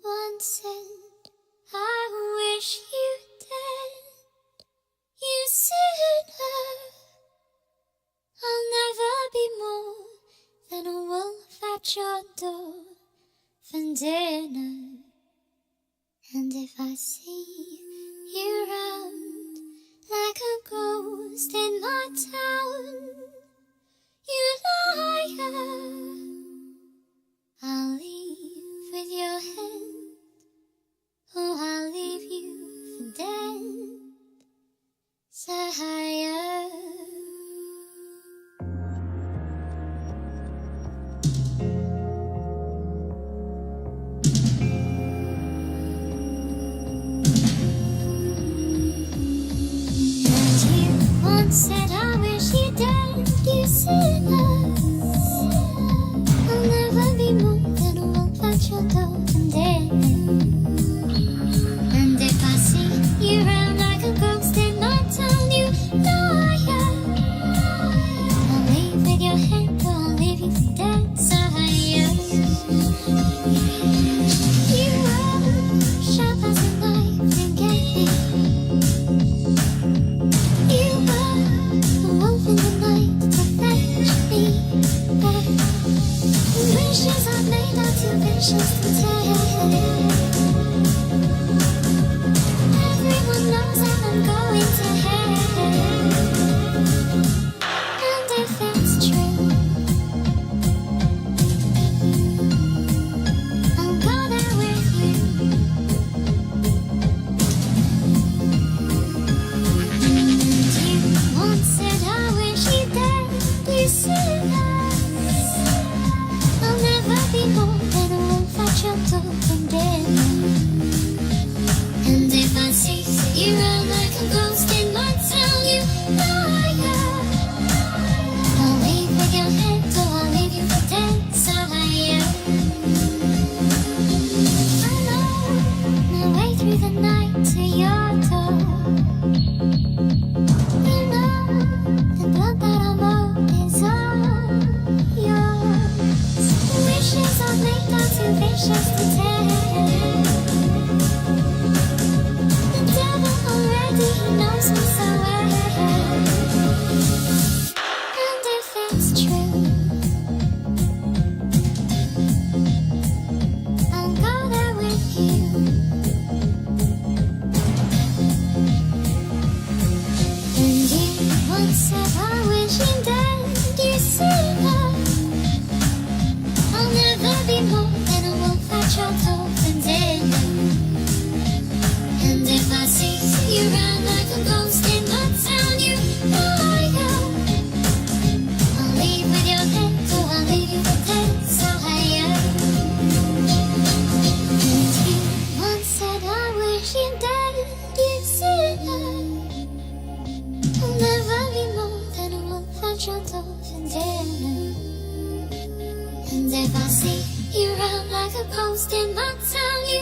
once said, I wish you dead. You said, I'll never be more than a wolf at your door for dinner. And if I see you round like a ghost in my town, you liar, I'll leave with your hand. Oh, I'll leave you for dead, sire. And you once said, I wish you dead. You said, I'll never be more than a wolf at your door and dead. And if I see you round like a ghost in my town, you liar, I'll leave with your hand, or I'll leave you for dead, sire. You were sharp as a knife and get me. You were a wolf in the night to fetch me back. Wishes I made are too vicious to take. Everyone knows that I'm going to hell. And if it's true, I'll go there with you. And you once said, I wish you dead. You said, I'll never be more than a wolf at your door and dead. And if I see you round like a ghost in my town, you liar, I'll leave with your hand, or I'll leave you for dead, sire. I know my way through the night to your door. You know the blood that I'm owed is all yours. Wishes I've made are too vicious to take. The devil already knows me so well. And if it's true, I'll go there with you. And you once said, I wish you dead. You said, I'll never be more than a wolf at your door and dead. And if I see you round like a ghost in my town, you liar, I'll leave with your hand, or I'll leave you for dead, sire. And you once said, I wish you dead. You said, I'll never be more than a wolf at your door and dead. And if I see you round like a ghost in my town, you